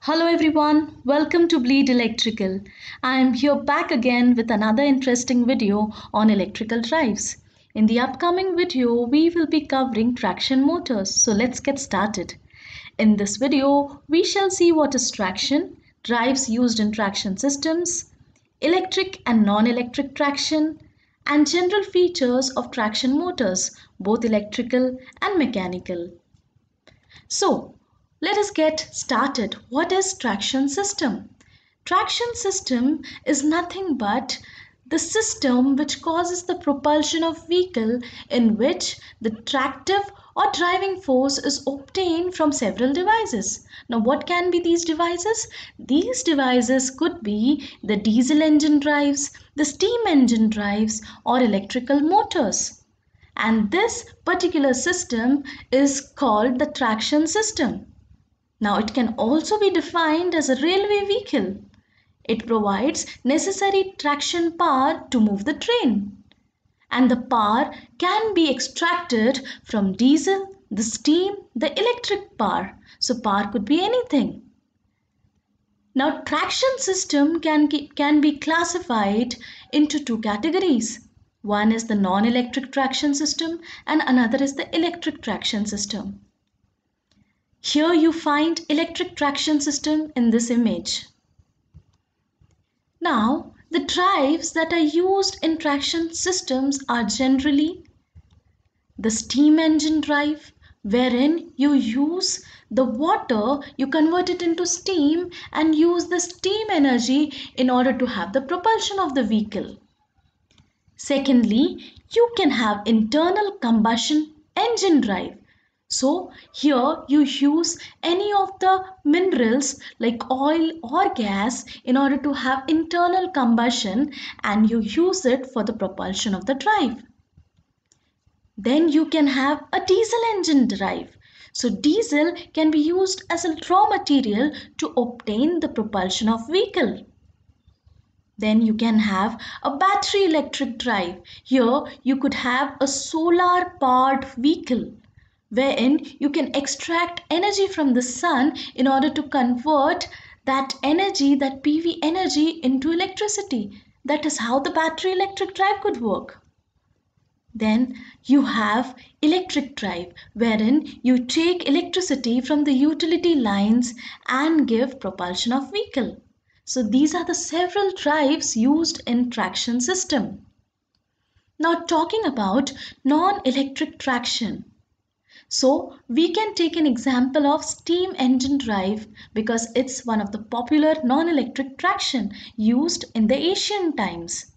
Hello everyone, welcome to Bleed Electrical. I am here back again with another interesting video on electrical drives. In the upcoming video, we will be covering traction motors. So let's get started. In this video, we shall see what is traction, drives used in traction systems, electric and non-electric traction, and general features of traction motors, both electrical and mechanical. So, let us get started. What is traction system? Traction system is nothing but the system which causes the propulsion of vehicle in which the tractive or driving force is obtained from several devices. Now what can be these devices? These devices could be the diesel engine drives, the steam engine drives, or electrical motors. And this particular system is called the traction system. Now it can also be defined as a railway vehicle. It provides necessary traction power to move the train. And the power can be extracted from diesel, the steam, the electric power. So power could be anything. Now traction system can be classified into two categories. One is the non-electric traction system and another is the electric traction system. Here you find electric traction system in this image. Now, the drives that are used in traction systems are generally the steam engine drive, wherein you use the water, you convert it into steam and use the steam energy in order to have the propulsion of the vehicle. Secondly, you can have internal combustion engine drive. So here you use any of the minerals like oil or gas in order to have internal combustion and you use it for the propulsion of the drive. Then you can have a diesel engine drive. So diesel can be used as a raw material to obtain the propulsion of vehicle. Then you can have a battery electric drive. Here you could have a solar powered vehicle wherein you can extract energy from the sun in order to convert that energy, that PV energy into electricity. That is how the battery electric drive could work. Then you have electric drive wherein you take electricity from the utility lines and give propulsion of vehicle. So these are the several drives used in traction system. Now talking about non-electric traction. So we can take an example of steam engine drive because it's one of the popular non-electric traction used in the ancient times.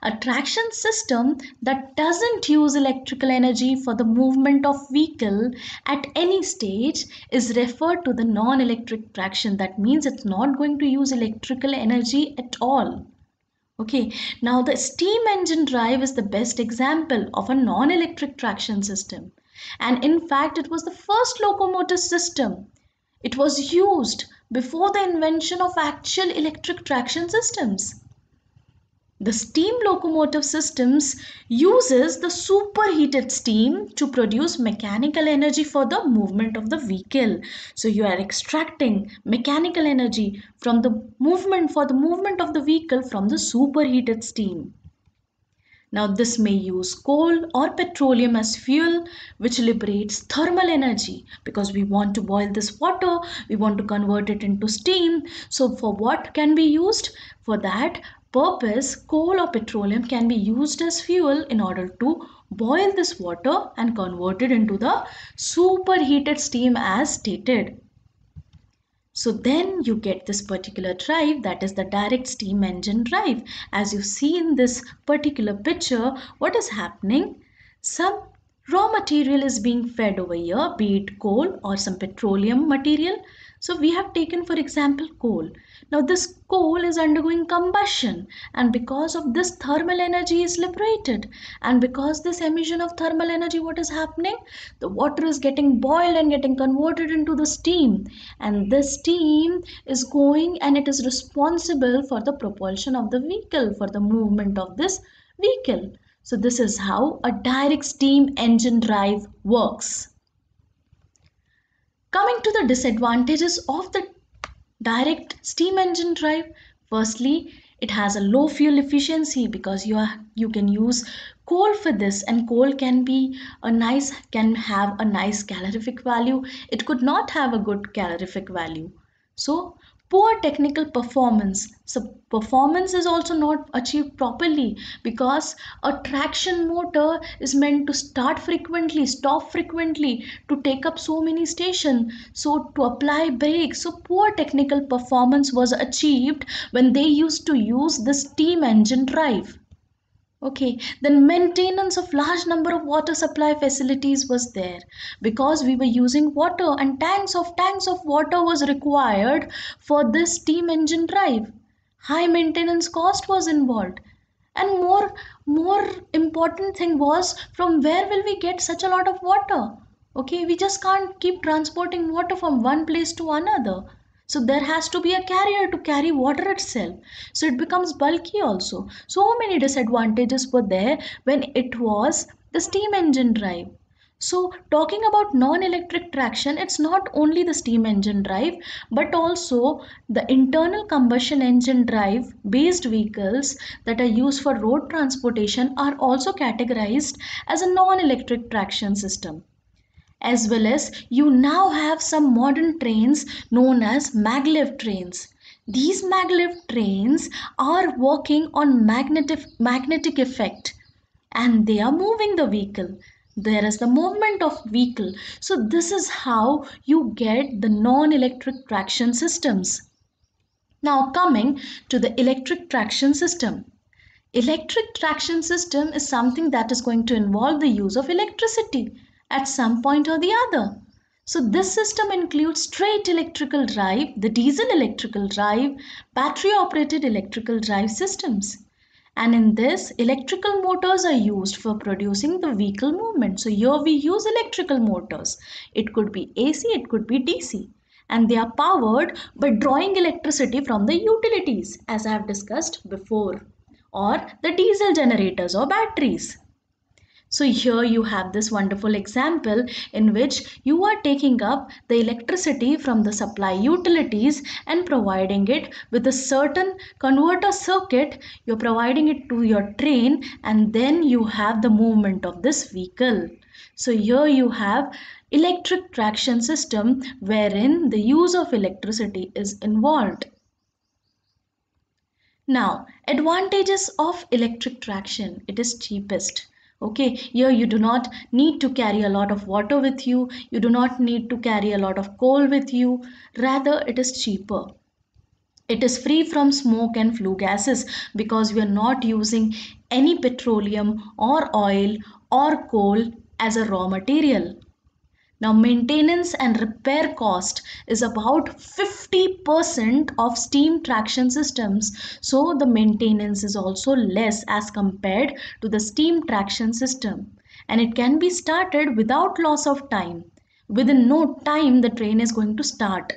A traction system that doesn't use electrical energy for the movement of vehicle at any stage is referred to the non-electric traction. That means it's not going to use electrical energy at all. Okay, now the steam engine drive is the best example of a non-electric traction system. And in fact, it was the first locomotive system. It was used before the invention of actual electric traction systems. The steam locomotive systems uses the superheated steam to produce mechanical energy for the movement of the vehicle. So you are extracting mechanical energy from the movement of the vehicle from the superheated steam. Now this may use coal or petroleum as fuel which liberates thermal energy because we want to boil this water, we want to convert it into steam. So for what can be used? For that purpose, coal or petroleum can be used as fuel in order to boil this water and convert it into the superheated steam as stated. So then you get this particular drive, that is the direct steam engine drive. As you see in this particular picture, what is happening? Some raw material is being fed over here, be it coal or some petroleum material. So we have taken, for example, coal. Now this coal is undergoing combustion and because of this thermal energy is liberated, and because this emission of thermal energy, what is happening? The water is getting boiled and getting converted into the steam, and this steam is going and it is responsible for the propulsion of the vehicle, for the movement of this vehicle. So this is how a direct steam engine drive works. Coming to the disadvantages of the Direct steam engine drive, firstly, it has a low fuel efficiency because you can use coal for this, and coal can have a nice calorific value. It could not have a good calorific value. So poor technical performance. So performance is also not achieved properly because a traction motor is meant to start frequently, stop frequently, to take up so many stations, so to apply brakes. So poor technical performance was achieved when they used to use the steam engine drive. Okay, then maintenance of large number of water supply facilities was there because we were using water, and tanks of water was required for this steam engine drive. High maintenance cost was involved. And more important thing was, from where will we get such a lot of water? Okay, we just can't keep transporting water from one place to another. So there has to be a carrier to carry water itself. So it becomes bulky also. So many disadvantages were there when it was the steam engine drive. So talking about non-electric traction, it's not only the steam engine drive, but also the internal combustion engine drive based vehicles that are used for road transportation are also categorized as a non-electric traction system. As well as you now have some modern trains known as maglev trains. These maglev trains are working on magnetic effect, and they are moving the vehicle. There is the movement of vehicle. So this is how you get the non-electric traction systems. Now coming to the electric traction system. Electric traction system is something that is going to involve the use of electricity at some point or the other. So this system includes straight electrical drive, the diesel electrical drive, battery operated electrical drive systems. And in this, electrical motors are used for producing the vehicle movement. So here we use electrical motors. It could be AC, it could be DC. And they are powered by drawing electricity from the utilities, as I have discussed before, or the diesel generators or batteries. So here you have this wonderful example in which you are taking up the electricity from the supply utilities and providing it with a certain converter circuit. You're providing it to your train, and then you have the movement of this vehicle. So here you have electric traction system wherein the use of electricity is involved. Now, advantages of electric traction. It is cheapest. Okay, here you do not need to carry a lot of water with you. You do not need to carry a lot of coal with you. Rather, it is cheaper. It is free from smoke and flue gases because we are not using any petroleum or oil or coal as a raw material. Now, maintenance and repair cost is about 50% of steam traction systems. So, the maintenance is also less as compared to the steam traction system. And it can be started without loss of time. Within no time, the train is going to start.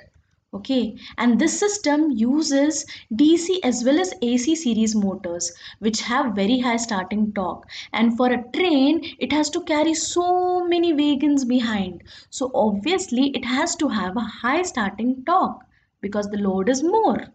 Okay, and this system uses DC as well as AC series motors, which have very high starting torque. And for a train, it has to carry so many wagons behind. So obviously, it has to have a high starting torque because the load is more.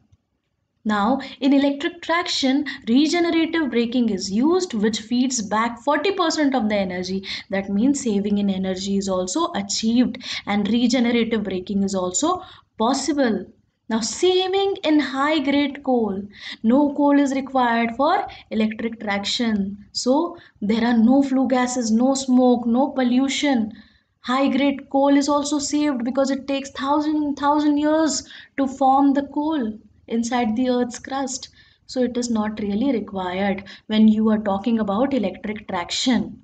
Now, in electric traction, regenerative braking is used, which feeds back 40% of the energy. That means saving in energy is also achieved, and regenerative braking is also possible. Now, saving in high grade coal. No coal is required for electric traction. So, there are no flue gases, no smoke, no pollution. High grade coal is also saved because it takes thousand years to form the coal inside the earth's crust. So it is not really required when you are talking about electric traction.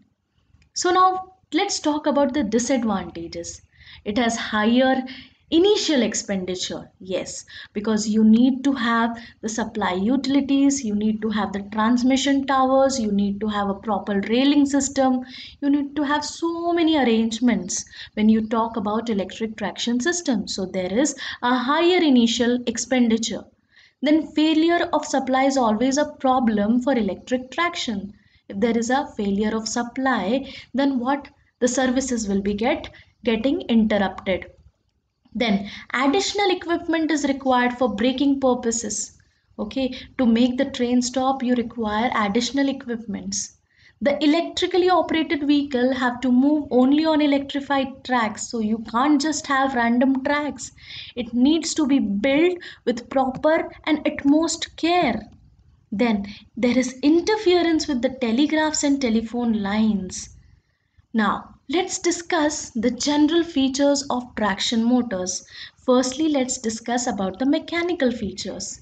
So now let's talk about the disadvantages. It has higher initial expenditure, yes, because you need to have the supply utilities, you need to have the transmission towers, you need to have a proper railing system, you need to have so many arrangements when you talk about electric traction system. So there is a higher initial expenditure. Then failure of supply is always a problem for electric traction. If there is a failure of supply, then what? The services will be getting interrupted. Then additional equipment is required for braking purposes. Okay, to make the train stop, you require additional equipments. The electrically operated vehicle have to move only on electrified tracks, so you can't just have random tracks. It needs to be built with proper and utmost care. Then there is interference with the telegraphs and telephone lines. Now, let's discuss the general features of traction motors. Firstly, let's discuss about the mechanical features.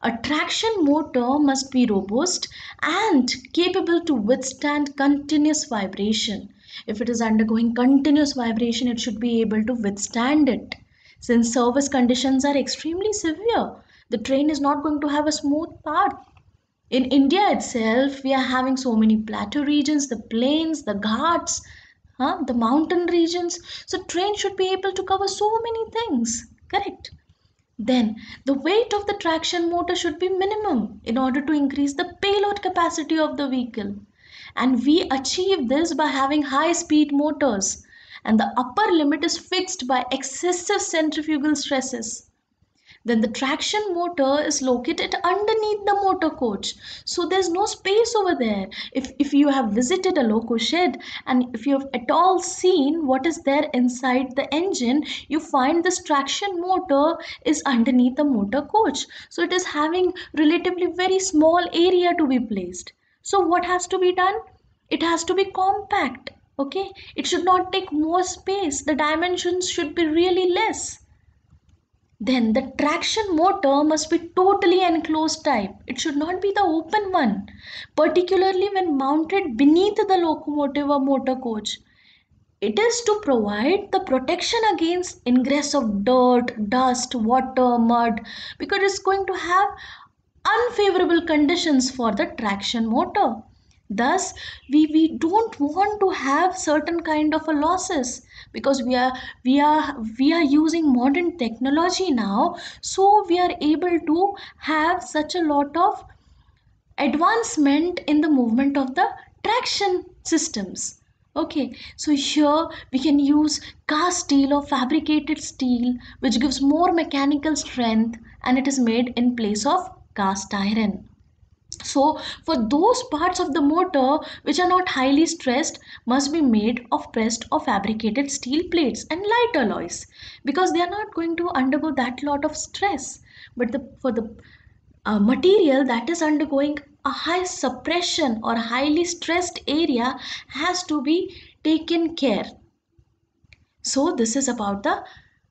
A traction motor must be robust and capable to withstand continuous vibration. If it is undergoing continuous vibration, it should be able to withstand it. Since service conditions are extremely severe, the train is not going to have a smooth path. In India itself, we are having so many plateau regions, the plains, the ghats, the mountain regions. So train should be able to cover so many things. Correct. Then the weight of the traction motor should be minimum in order to increase the payload capacity of the vehicle. And we achieve this by having high speed motors. And the upper limit is fixed by excessive centrifugal stresses. Then the traction motor is located underneath the motor coach, so there's no space over there. If you have visited a loco shed and if you have at all seen what is there inside the engine, you find this traction motor is underneath the motor coach, so it is having relatively very small area to be placed. So what has to be done? It has to be compact. Okay, it should not take more space, the dimensions should be really less. Then the traction motor must be totally enclosed type. It should not be the open one, particularly when mounted beneath the locomotive or motor coach. It is to provide the protection against ingress of dirt, dust, water, mud, because it's going to have unfavorable conditions for the traction motor. Thus, we don't want to have certain kind of a losses because we are using modern technology now, so we are able to have such a lot of advancement in the movement of the traction systems. Okay, so here we can use cast steel or fabricated steel, which gives more mechanical strength and it is made in place of cast iron. So for those parts of the motor which are not highly stressed must be made of pressed or fabricated steel plates and light alloys, because they are not going to undergo that lot of stress. But for the material that is undergoing a high suppression or highly stressed area has to be taken care. So this is about the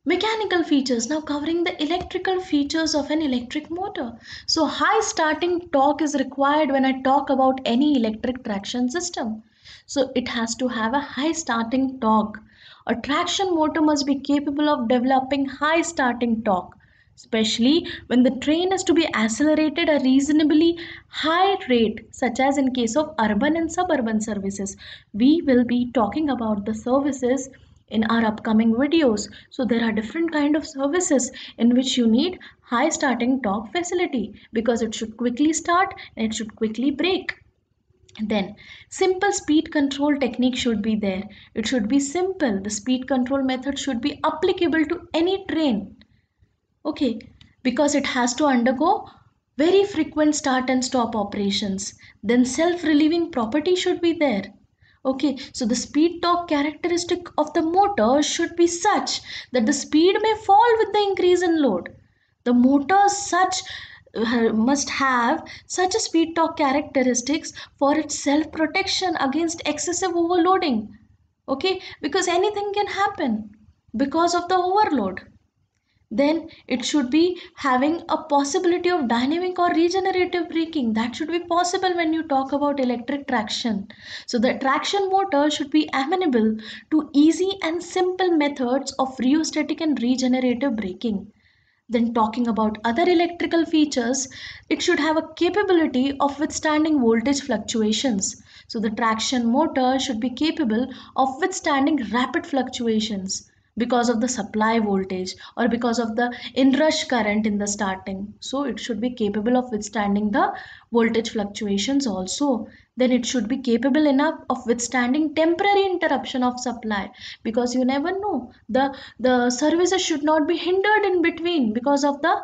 mechanical features. Now covering the electrical features of an electric motor. So high starting torque is required when I talk about any electric traction system. So it has to have a high starting torque. A traction motor must be capable of developing high starting torque, especially when the train is to be accelerated at a reasonably high rate, such as in case of urban and suburban services. We will be talking about the services in our upcoming videos. So there are different kind of services in which you need high starting torque facility because it should quickly start and it should quickly brake. Then simple speed control technique should be there. It should be simple. The speed control method should be applicable to any train. Okay, because it has to undergo very frequent start and stop operations. Then self-relieving property should be there. Okay, so the speed torque characteristic of the motor should be such that the speed may fall with the increase in load. The motor such must have such a speed torque characteristics for its self protection against excessive overloading. Okay, because anything can happen because of the overload. Then it should be having a possibility of dynamic or regenerative braking. That should be possible when you talk about electric traction. So the traction motor should be amenable to easy and simple methods of rheostatic and regenerative braking. Then talking about other electrical features, it should have a capability of withstanding voltage fluctuations. So the traction motor should be capable of withstanding rapid fluctuations. because of the supply voltage or because of the inrush current in the starting. So it should be capable of withstanding the voltage fluctuations also. Then it should be capable enough of withstanding temporary interruption of supply, because you never know, the services should not be hindered in between because of the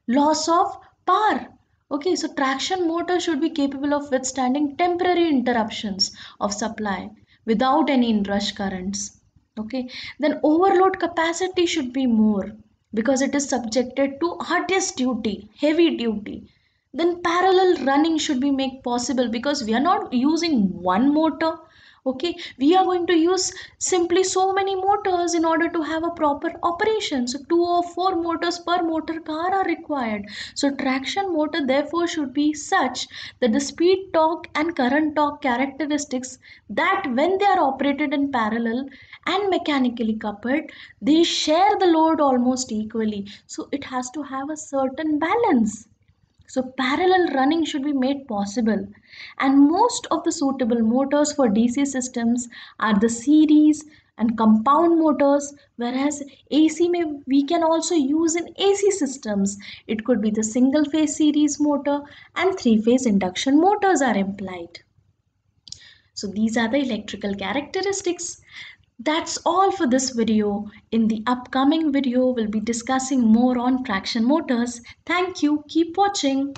loss of power. Okay, so traction motor should be capable of withstanding temporary interruptions of supply without any inrush currents. Okay, then overload capacity should be more because it is subjected to hardest duty, heavy duty. Then parallel running should be made possible because we are not using one motor. Okay, we are going to use simply so many motors in order to have a proper operation. So 2 or 4 motors per motor car are required. So traction motor therefore should be such that the speed torque and current torque characteristics, that when they are operated in parallel and mechanically coupled, they share the load almost equally. So it has to have a certain balance. So parallel running should be made possible, and most of the suitable motors for DC systems are the series and compound motors, whereas AC we can also use in AC systems. It could be the single phase series motor, and 3-phase induction motors are implied. So these are the electrical characteristics. That's all for this video. In the upcoming video, we'll be discussing more on traction motors. Thank you. Keep watching.